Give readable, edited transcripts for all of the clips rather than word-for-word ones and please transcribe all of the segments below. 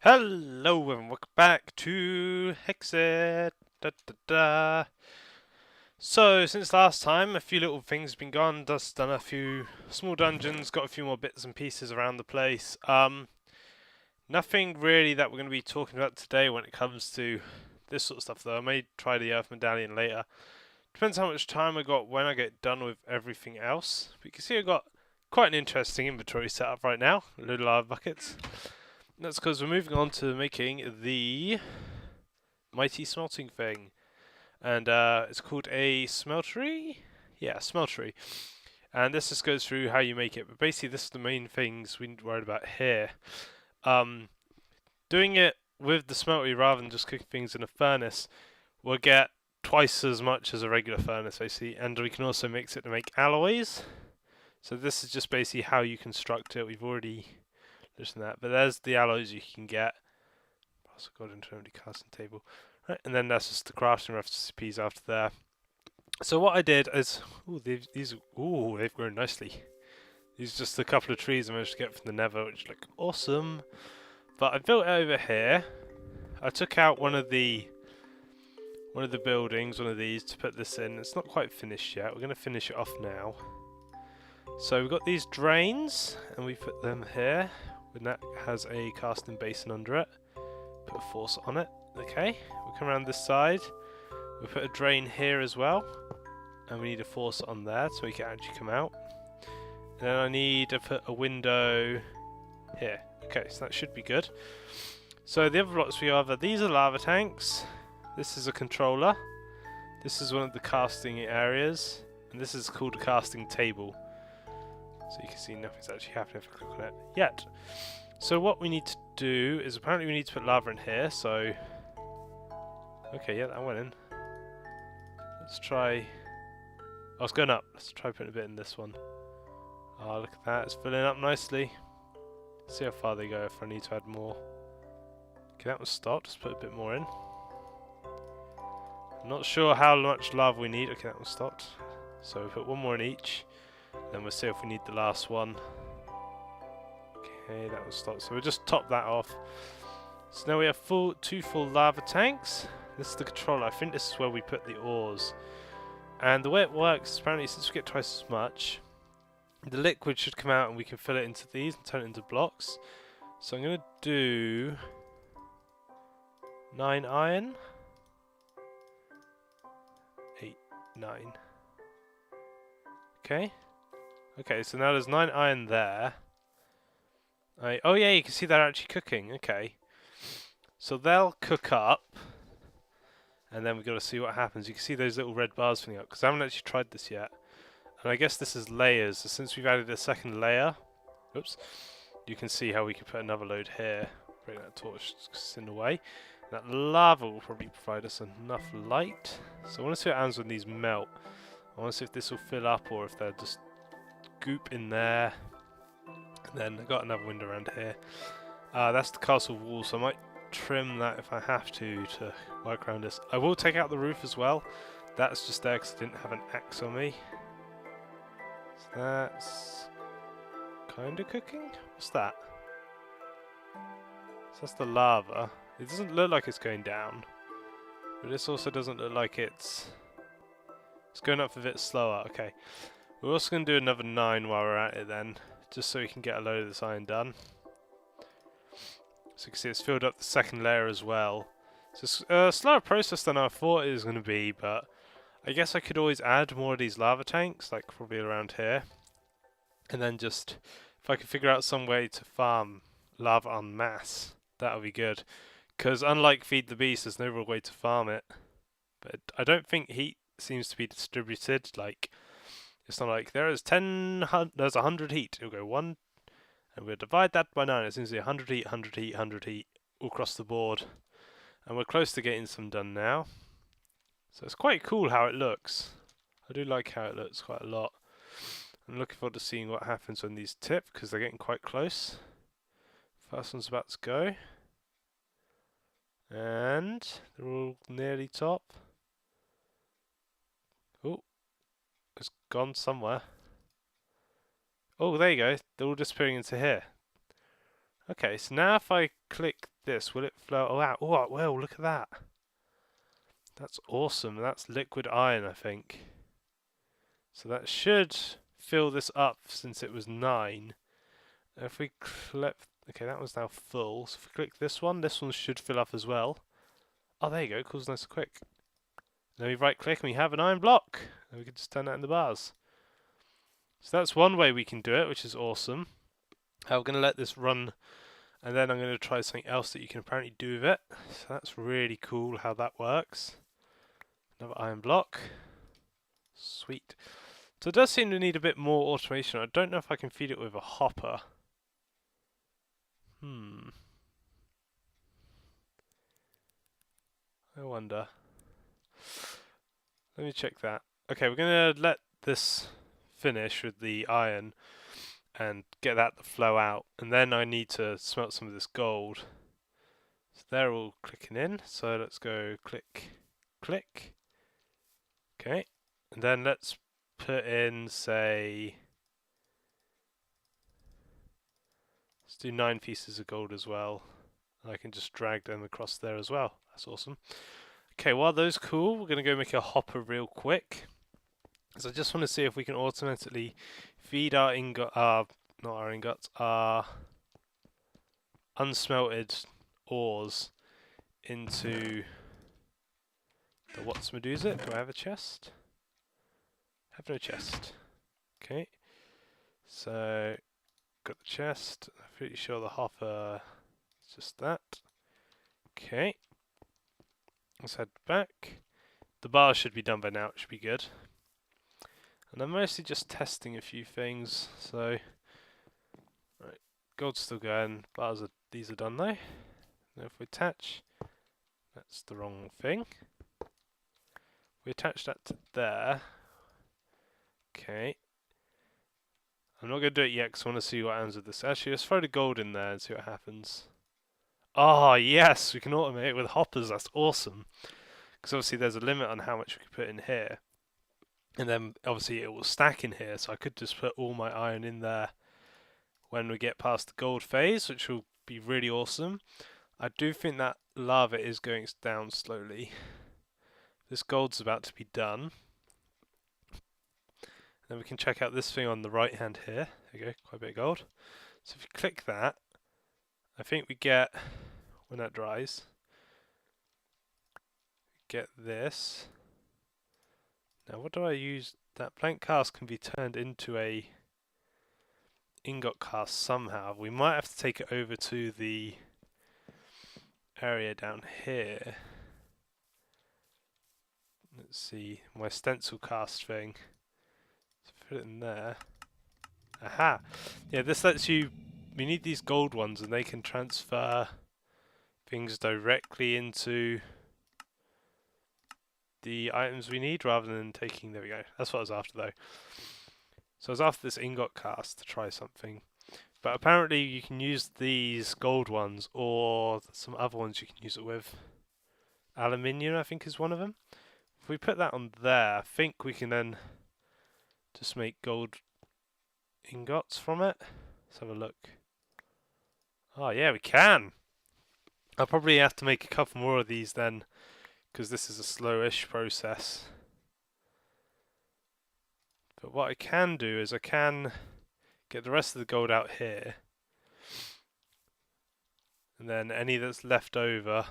Hello and welcome back to Hexxit. Da, da, da. So since last time, a few little things have been gone. Just done a few small dungeons, got a few more bits and pieces around the place. Nothing really that we're going to be talking about today when it comes to this sort of stuff. Though I may try the Earth Medallion later. Depends how much time I got when I get done with everything else. But you can see I got quite an interesting inventory set up right now. Little lava buckets. That's because we're moving on to making the mighty smelting thing. And it's called a smeltery? Yeah, smeltery. And this just goes through how you make it. But basically, this is the main things we need to worry about here. Um, Doing it with the smeltery rather than just cooking things in a furnace will get twice as much as a regular furnace, basically. And we can also mix it to make alloys. So this is just basically how you construct it. We've already listened to that. But there's the alloys you can get. Also got into an empty casting table. Right, and then that's just the crafting recipes after there. So what I did is, they've grown nicely. These are just a couple of trees I managed to get from the Nether, which look awesome. But I built it over here. I took out one of the buildings, one of these, to put this in. It's not quite finished yet. We're going to finish it off now. So we've got these drains, and we put them here. And that has a casting basin under it. Put a force on it. Okay, we'll come around this side. We'll put a drain here as well. And we need a force on there so we can actually come out. And then I need to put a window here. Okay, so that should be good. So the other blocks we have are, these are lava tanks. This is a controller. This is one of the casting areas. And this is called a casting table. So you can see nothing's actually happening if I click on it yet. So what we need to do is, apparently we need to put lava in here, so... Okay, yeah, that went in. Let's try... Oh, it's going up. Let's try putting a bit in this one. Oh, look at that. It's filling up nicely. Let's see how far they go if I need to add more. Okay, that one stopped. Let's put a bit more in. I'm not sure how much lava we need. Okay, that one stopped. So we put one more in each. Then we'll see if we need the last one. Okay, that one stopped. So we'll just top that off. So now we have two full lava tanks. This is the controller. I think this is where we put the ores. And the way it works, apparently, since we get twice as much, the liquid should come out and we can fill it into these and turn it into blocks. So I'm going to do 9 iron. 8, 9. Okay. Okay, so now there's 9 iron there. Oh yeah, you can see they're actually cooking. Okay. So they'll cook up. And then we've got to see what happens. You can see those little red bars filling up, because I haven't actually tried this yet. And I guess this is layers. So since we've added a second layer, oops, you can see how we can put another load here. Bring that torch in the way. And that lava will probably provide us enough light. So I want to see what happens when these melt. I want to see if this will fill up or if they'll just goop in there. And then I've got another window around here. That's the castle wall, so I might trim that if I have to work around this. I will take out the roof as well. That's just there because I didn't have an axe on me. So that's kind of cooking. What's that? So that's the lava. It doesn't look like it's going down, but this also doesn't look like it's going up a bit slower. Okay, we're also going to do another 9 while we're at it then, just so we can get a load of this iron done. So you can see it's filled up the second layer as well. So it's a slower process than I thought it was going to be, but I guess I could always add more of these lava tanks, like probably around here. And then just, if I could figure out some way to farm lava en masse, that would be good. Because unlike Feed the Beast, there's no real way to farm it. But I don't think heat seems to be distributed, like, it's not like there's 100 heat. It'll go 1, and we'll divide that by 9. It seems to be 100 heat, 100 heat, 100 heat, all across the board. And we're close to getting some done now. So it's quite cool how it looks. I do like how it looks quite a lot. I'm looking forward to seeing what happens when these tip, because they're getting quite close. First one's about to go. And they're all nearly top. Oh, it's gone somewhere. Oh, there you go. They're all disappearing into here. Okay, so now if I click this, will it flow out? Oh, well, look at that. That's awesome. That's liquid iron, I think. So that should fill this up since it was 9. If we click... Okay, that one's now full. So if we click this one should fill up as well. Oh, there you go. It cools nice and quick. Then we right click and we have an iron block. And we can just turn that in the bars. So that's one way we can do it, which is awesome. I'm going to let this run, and then I'm going to try something else that you can apparently do with it. So that's really cool how that works. Another iron block. Sweet. So it does seem to need a bit more automation. I don't know if I can feed it with a hopper. I wonder. Let me check that. Okay, we're going to let this finish with the iron and get that to flow out. And then I need to smelt some of this gold. So they're all clicking in. So let's go click, click. Okay. And then let's put in, say, let's do 9 pieces of gold as well. I can just drag them across there as well. That's awesome. Okay, while those cool, we're going to go make a hopper real quick. So I just want to see if we can automatically feed our ingot, not our ingots, our unsmelted ores into the what's Medusa. Do I have a chest? Have no chest. Okay. So got the chest. I'm pretty sure the hopper is just that. Okay. Let's head back. The bar should be done by now, it should be good. And I'm mostly just testing a few things, so right, gold's still going, bars are these are done though. Now if we attach, that's the wrong thing. We attach that to there. Okay. I'm not going to do it yet because I want to see what happens with this. Actually, let's throw the gold in there and see what happens. Oh, yes! We can automate it with hoppers. That's awesome. Because obviously there's a limit on how much we can put in here. And then obviously it will stack in here. So I could just put all my iron in there when we get past the gold phase, which will be really awesome. I do think that lava is going down slowly. This gold's about to be done. Then we can check out this thing on the right hand here. There you go, quite a bit of gold. So if you click that, I think we get, when that dries, get this. Now what do I use? That blank cast can be turned into a ingot cast somehow. We might have to take it over to the area down here. Let's see, my stencil cast thing. So put it in there. Aha! Yeah, this lets you, we need these gold ones and they can transfer things directly into the items we need rather than taking, there we go. That's what I was after though. So I was after this ingot cast to try something. But apparently you can use these gold ones or some other ones you can use it with. Aluminium I think is one of them. If we put that on there, I think we can then just make gold ingots from it. Let's have a look. Oh yeah, we can! I'll probably have to make a couple more of these then, because this is a slowish process. But what I can do is I can get the rest of the gold out here, and then any that's left over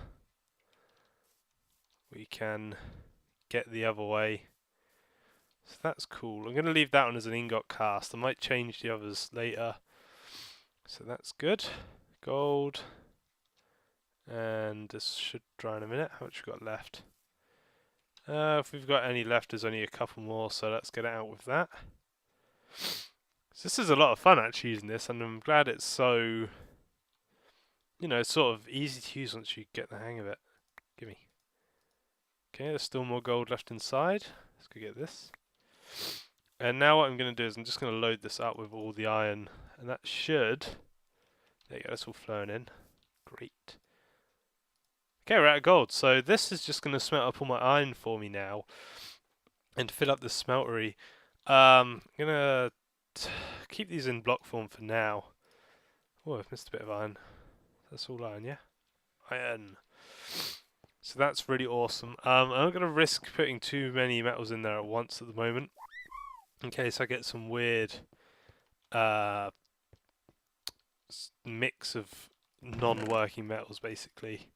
we can get the other way. So that's cool. I'm going to leave that one as an ingot cast. I might change the others later. So that's good. Gold. And this should dry in a minute. How much we got left? If we've got any left, there's only a couple more, so let's get it out with that. So this is a lot of fun actually using this, and I'm glad it's so, you know, sort of easy to use once you get the hang of it. Gimme. Okay, there's still more gold left inside. Let's go get this. And now what I'm going to do is I'm just going to load this up with all the iron, and that should, there you go, that's all flowing in. Great. Okay, we're out of gold. So this is just going to smelt up all my iron for me now, and fill up the smeltery. I'm going to keep these in block form for now. Oh, I've missed a bit of iron. That's all iron, yeah? Iron. So that's really awesome. I'm not going to risk putting too many metals in there at once at the moment, in case I get some weird mix of non-working metals, basically.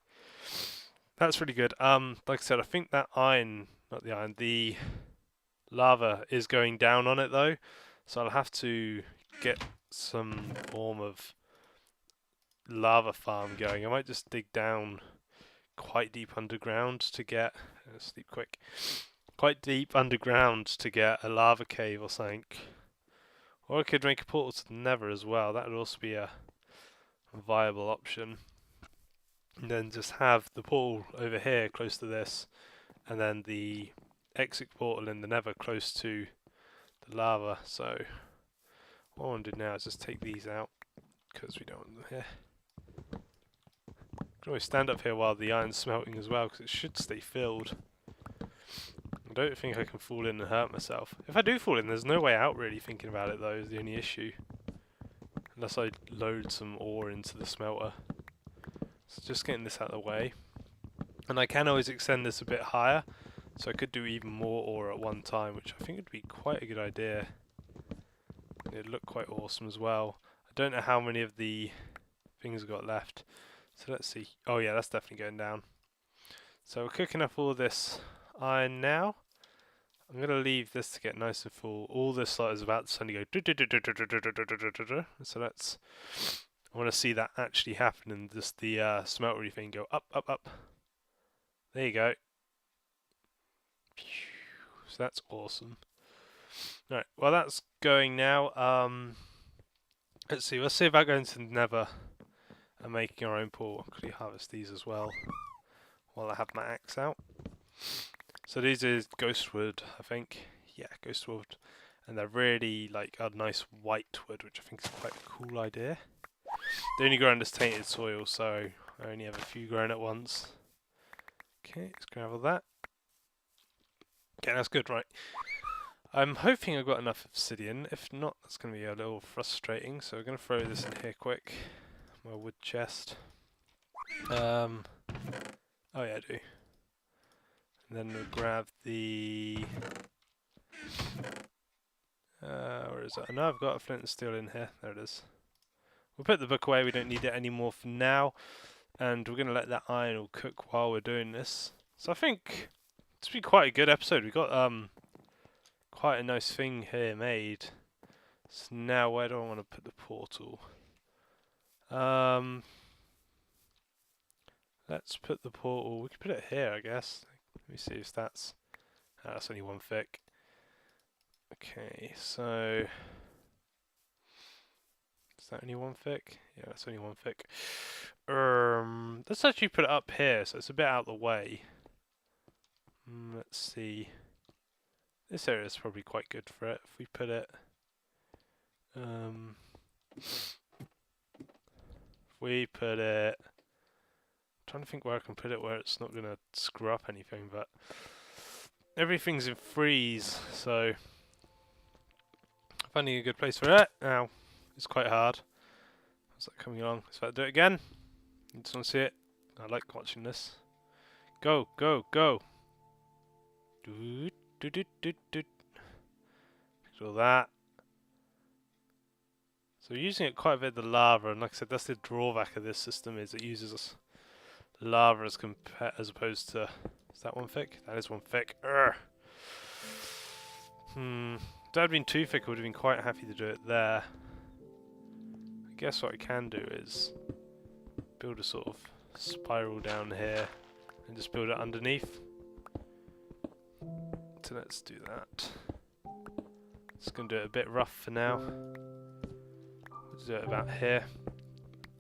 That's really good. Like I said, I think that the lava is going down on it though, so I'll have to get some form of lava farm going. I might just dig down quite deep underground to get sleep quick. Quite deep underground to get a lava cave or something. Or I could make a portal to the Nether as well. That would also be a viable option. And then just have the portal over here close to this, and then the exit portal in the Nether close to the lava. So what I want to do now is just take these out because we don't want them here. I can always stand up here while the iron's smelting as well because it should stay filled. I don't think I can fall in and hurt myself. If I do fall in, there's no way out really, thinking about it though, is the only issue. Unless I load some ore into the smelter. So just getting this out of the way. And I can always extend this a bit higher, so I could do even more ore at one time, which I think would be quite a good idea. It'd look quite awesome as well. I don't know how many of the things I've got left. So let's see. Oh yeah, that's definitely going down. So we're cooking up all this iron now. I'm going to leave this to get nice and full. All this slot is about to suddenly go. So that's... I want to see that actually happen and just the smeltery thing go up, up, up. There you go. So that's awesome. Right, well that's going now. Let's see about going to the Nether and making our own portal. Could we harvest these as well while I have my axe out? So these is ghost wood, I think. Yeah, ghost wood. And they're really like a nice white wood, which I think is quite a cool idea. They only grow in this tainted soil, so I only have a few growing at once. Okay, let's gravel that. Okay, that's good, right. I'm hoping I've got enough obsidian. If not, that's going to be a little frustrating, so we're going to throw this in here quick. My wood chest. Oh yeah, I do. And then we'll grab the... where is it? I know I've got a flint and steel in here. There it is. We'll put the book away, we don't need it anymore for now. And we're going to let that iron all cook while we're doing this. So I think it's been quite a good episode. We got quite a nice thing here made. So now where do I want to put the portal? Let's put the portal, we can put it here I guess. Let me see if that's... that's only one thick. Okay, so... Is that only one thick? Yeah, that's only one thick. Let's actually put it up here, so it's a bit out of the way. Let's see. This area is probably quite good for it. If we put it... if we put it... I'm trying to think where I can put it where it's not going to screw up anything, but... Everything's in freeze, so... Finding a good place for it now. It's quite hard. How's that coming along? Let's do it again. You just want to see it? I like watching this. Go, go, go! Look at all that. So we're using it quite a bit of the lava, and like I said, that's the drawback of this system, is it uses lava as opposed to... Is that one thick? That is one thick. If that had been too thick, I would have been quite happy to do it there. I guess what I can do is build a sort of spiral down here and just build it underneath. So let's do that. Just going to do it a bit rough for now. Let's do it about here.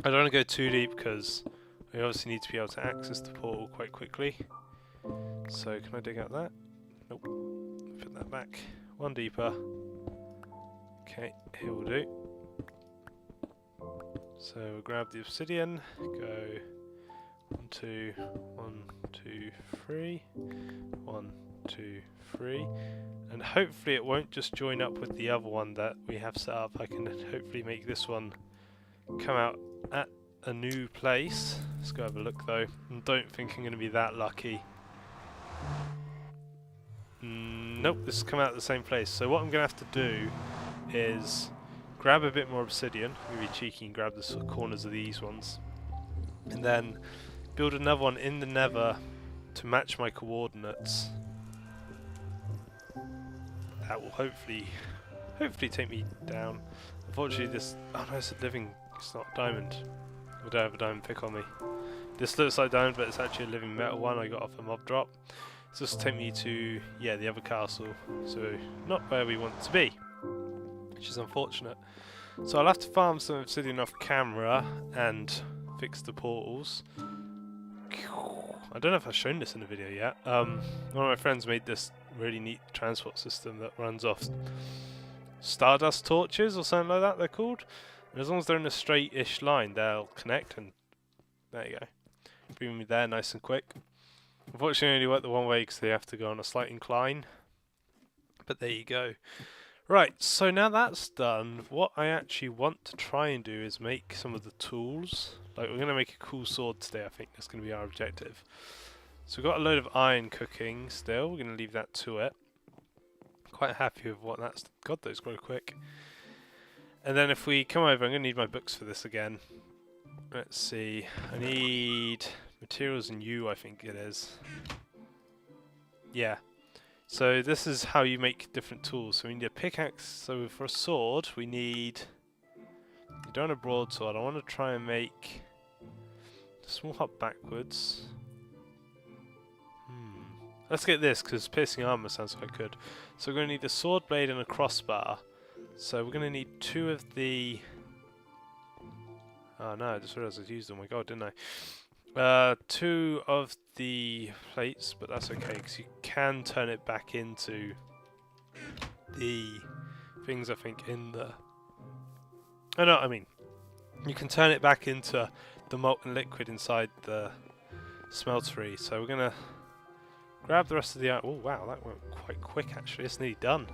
I don't want to go too deep because we obviously need to be able to access the portal quite quickly. So can I dig out that? Nope. Put that back. One deeper. Okay, here will do. So we'll grab the obsidian, go 1, 2, 1, 2, 3, 1, 2, 3, and hopefully it won't just join up with the other one that we have set up. I can hopefully make this one come out at a new place. Let's go have a look though. I don't think I'm going to be that lucky. Nope, this has come out at the same place. So what I'm going to have to do is grab a bit more obsidian. I'm going to be cheeky and grab the corners of these ones. And then build another one in the nether to match my coordinates. That will hopefully take me down. Unfortunately this... oh no, it's a living... it's not diamond. I don't have a diamond pick on me. This looks like diamond, but it's actually a living metal one I got off a mob drop. So this will take me to, yeah, the other castle. So not where we want to be, which is unfortunate. So I'll have to farm some obsidian off camera and fix the portals. I don't know if I've shown this in the video yet. One of my friends made this really neat transport system that runs off stardust torches or something like that they're called. And as long as they're in a straight-ish line, they'll connect, and there you go. Bring me there nice and quick. Unfortunately, I only work the one way because they have to go on a slight incline. But there you go. Right, so now that's done, what I actually want to try and do is make some of the tools. Like, we're going to make a cool sword today, I think that's going to be our objective. So we've got a load of iron cooking still, we're going to leave that to it. Quite happy with what that's... God, those grow quick. And then if we come over, I'm going to need my books for this again. Let's see, I need materials and you, I think it is. Yeah. So this is how you make different tools. So we need a pickaxe. So for a sword, we need... you don't want a broadsword. I want to try and make... small hop backwards. Let's get this, because piercing armor sounds quite good. So we're going to need a sword blade and a crossbar. So we're going to need 2 of the... oh no, I just realised I used them. Oh my god, didn't I? 2 of the plates, but that's okay, because you can turn it back into the things, I think, in the... oh no, I mean, you can turn it back into the molten liquid inside the smeltery. So we're going to grab the rest of the iron. Oh wow, that went quite quick actually, it's nearly done.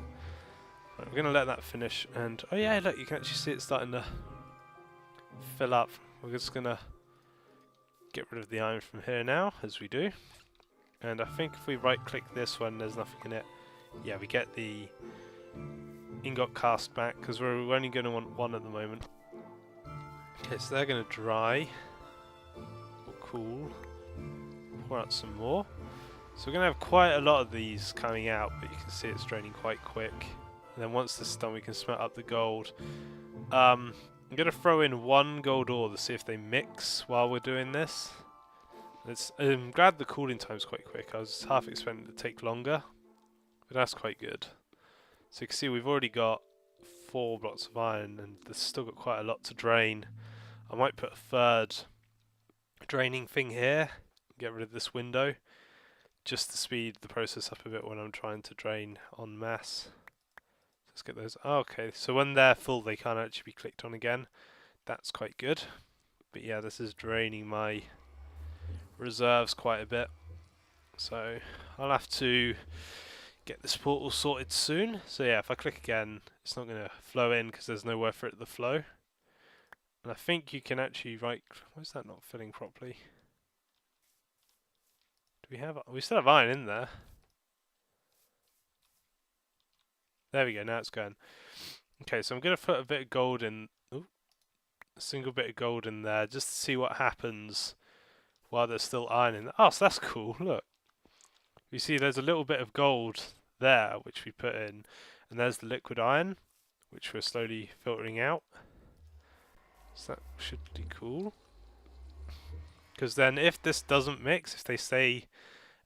Right, we're going to let that finish, and oh yeah, look, you can actually see it starting to fill up. We're just going to get rid of the iron from here now, as we do. And I think if we right click this one, there's nothing in it. Yeah, we get the ingot cast back, because we're only going to want 1 at the moment. Okay, so they're going to dry. Or cool. Pour out some more. So we're going to have quite a lot of these coming out, but you can see it's draining quite quick. And then once this is done, we can smelt up the gold. I'm going to throw in 1 gold ore to see if they mix while we're doing this. I'm glad the cooling time's quite quick. I was half expecting it to take longer, but that's quite good. So you can see we've already got 4 blocks of iron, and there's still got quite a lot to drain. I might put a 3rd draining thing here, get rid of this window, just to speed the process up a bit when I'm trying to drain en masse. Let's get those. Oh, okay, so when they're full, they can't actually be clicked on again. That's quite good. But yeah, this is draining my reserves quite a bit. So I'll have to get this portal sorted soon. So yeah, if I click again, it's not going to flow in because there's nowhere for it to flow. And I think you can actually why is that not filling properly? Do we have... we still have iron in there. There we go, now it's going. Okay, so I'm going to put a bit of gold in... ooh, a single bit of gold in there, just to see what happens while there's still iron in there. Oh, so that's cool, look. You see there's a little bit of gold there, which we put in. And there's the liquid iron, which we're slowly filtering out. So that should be cool. Because then if this doesn't mix, if they stay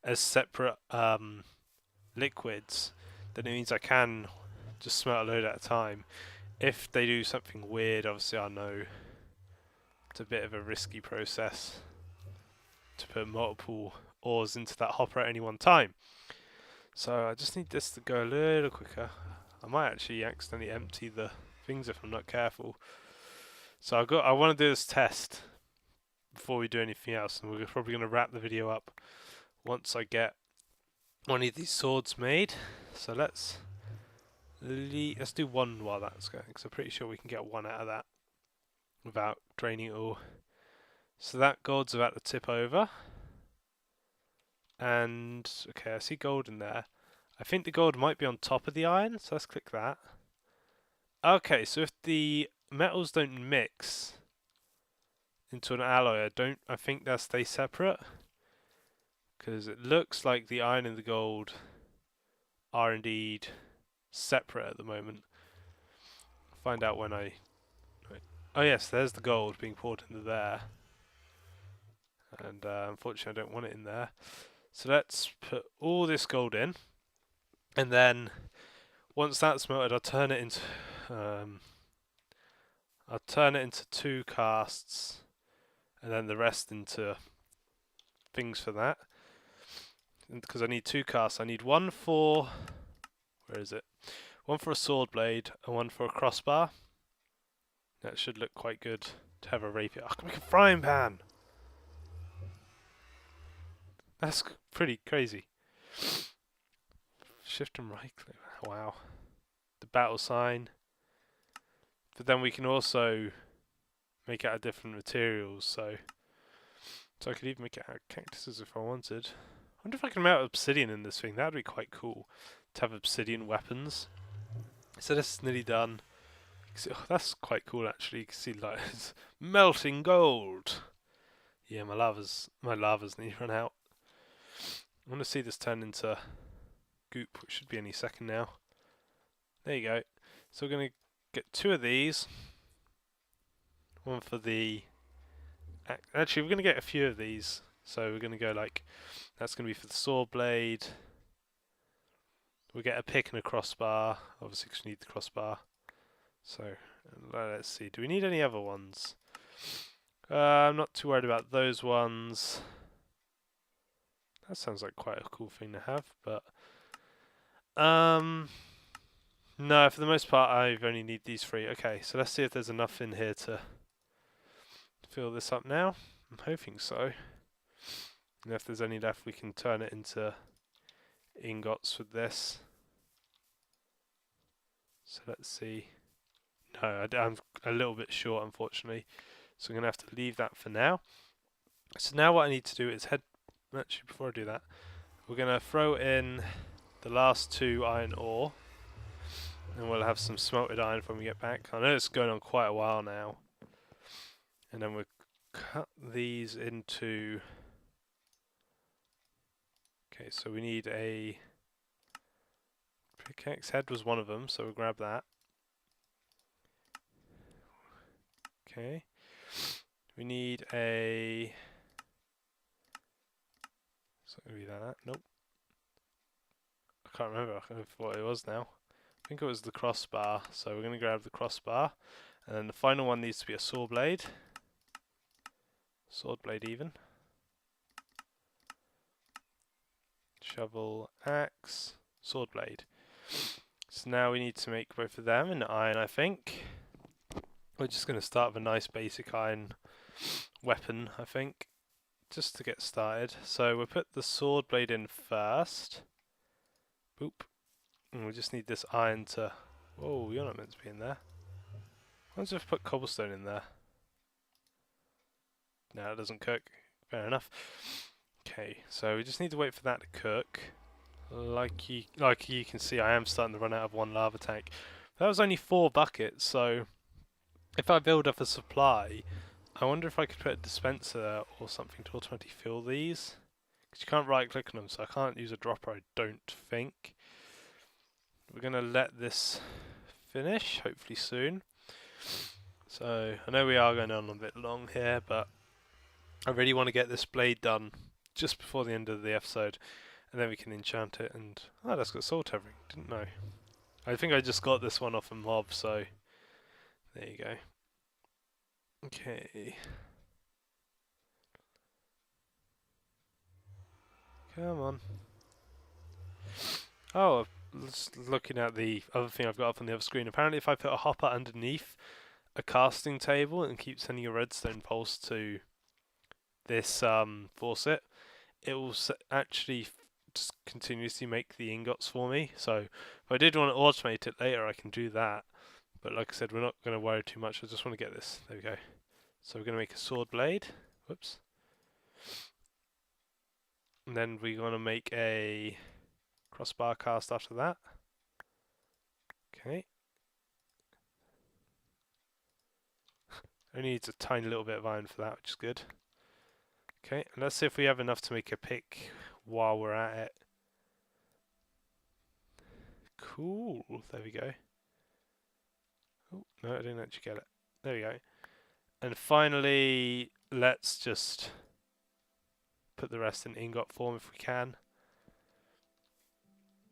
as separate liquids, then it means I can just smelt a load at a time. If they do something weird, obviously I know it's a bit of a risky process to put multiple ores into that hopper at any one time. So I just need this to go a little quicker. I might actually accidentally empty the things if I'm not careful. So I want to do this test before we do anything else, and we're probably going to wrap the video up once I get one of these swords made. So let's do 1 while that's going, because I'm pretty sure we can get 1 out of that. without draining it all. So that gold's about to tip over. And, okay, I see gold in there. I think the gold might be on top of the iron, so let's click that. Okay, so if the metals don't mix into an alloy, I think they'll stay separate. Because it looks like the iron and the gold are indeed separate at the moment. Find out when I... Oh yes, there's the gold being poured into there. And unfortunately I don't want it in there. So let's put all this gold in. And then once that's melted, I'll turn it into 2 casts. And then the rest into things for that. Because I need 2 casts. I need one for... Where is it? One for a sword blade and one for a crossbar. That should look quite good to have a rapier. I can make a frying pan! That's pretty crazy. Shift and right click. Wow. The battle sign. But then we can also make it out of different materials, so I could even make it out of cactuses if I wanted. I wonder if I can melt obsidian in this thing. That would be quite cool to have obsidian weapons. So this is nearly done. Oh, that's quite cool actually. You can see like it's melting gold. Yeah, my lava's nearly run out. I want to see this turn into goop, which should be any second now. There you go. So we're going to get 2 of these. One for the... Actually, we're going to get a few of these. So we're going to go like... That's going to be for the sword blade. We'll get a pick and a crossbar. Obviously, because we need the crossbar. So, let's see. Do we need any other ones? I'm not too worried about those ones. That sounds like quite a cool thing to have, but... No, for the most part, I only need these 3. Okay, so let's see if there's enough in here to fill this up now. I'm hoping so. And if there's any left, we can turn it into ingots with this. So let's see. No, I'm a little bit short, unfortunately. So I'm going to have to leave that for now. So now what I need to do is Actually, before I do that, we're going to throw in the last 2 iron ore. And we'll have some smelted iron when we get back. I know it's going on quite a while now. And then we'll cut these into... Okay, so we need a... Pickaxe head was one of them, so we'll grab that. Okay. We need a... So maybe that. Nope. I can't remember what it was now. I think it was the crossbar, so we're going to grab the crossbar. And then the final one needs to be a sword blade. Sword blade even. Shovel, axe, sword blade. So now we need to make both of them in iron, I think. We're just going to start with a nice basic iron weapon, I think, just to get started. So we'll put the sword blade in first. Boop. And we just need this iron to... Whoa, you're not meant to be in there. Why don't I put cobblestone in there? No, it doesn't cook. Fair enough. Okay, so we just need to wait for that to cook. Like you can see, I am starting to run out of 1 lava tank. That was only 4 buckets, so if I build up a supply, I wonder if I could put a dispenser or something to automatically fill these. Because you can't right click on them, so I can't use a dropper, I don't think. We're going to let this finish, hopefully soon. So, I know we are going on a bit long here, but I really want to get this blade done just before the end of the episode. And then we can enchant it and... Oh, that's got soul tethering. Didn't know. I think I just got this one off a mob, so... There you go. Okay. Come on. Oh, just looking at the other thing I've got up on the other screen. Apparently if I put a hopper underneath a casting table and keep sending a redstone pulse to this faucet, it will actually just continuously make the ingots for me. So if I did want to automate it later, I can do that. But like I said, we're not going to worry too much. I just want to get this. There we go. So we're going to make a sword blade. Whoops. And then we're going to make a crossbar cast after that. Okay. Only needs a tiny little bit of iron for that, which is good. Okay, and let's see if we have enough to make a pick while we're at it. Cool. There we go. Oh, no, I didn't actually get it. There we go. And finally, let's just put the rest in ingot form if we can.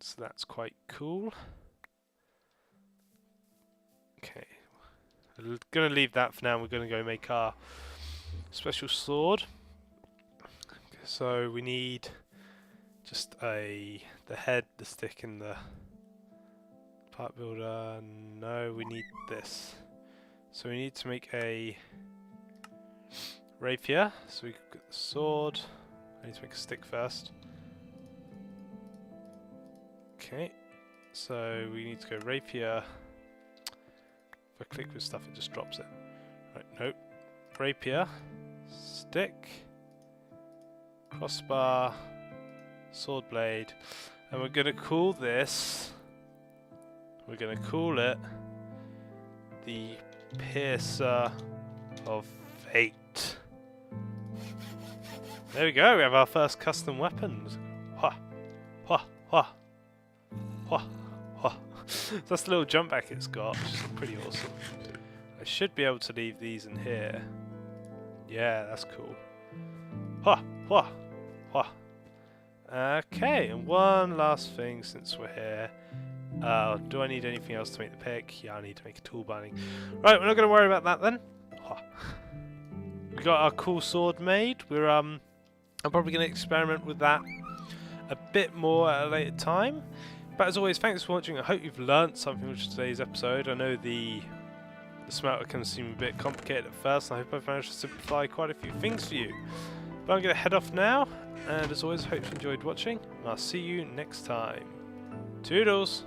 So that's quite cool. Okay. I'm going to leave that for now. We're going to go make our special sword. Okay, so we need just the head, the stick, and the part builder. No, we need this. So we need to make a rapier. So we got the sword. I need to make a stick first. Okay. So we need to go rapier. If I click with stuff, it just drops it. Right, nope. Rapier, stick, crossbar, sword blade, and we're going to call this. We're going to call it the Piercer of Fate. There we go. We have our first custom weapons. Ha, ha, ha, ha. That's the little jump back it's got, which is pretty awesome. I should be able to leave these in here. Yeah, that's cool. Ha! Ha! Ha! Okay, and one last thing since we're here. Do I need anything else to make the pick? Yeah, I need to make a tool binding. Right, we're not going to worry about that then. Ha. We got our cool sword made. I'm probably going to experiment with that a bit more at a later time. But as always, thanks for watching. I hope you've learnt something with today's episode. I know the smelter can seem a bit complicated at first, and I hope I've managed to simplify quite a few things for you. But I'm going to head off now, and as always, I hope you enjoyed watching. I'll see you next time. Toodles!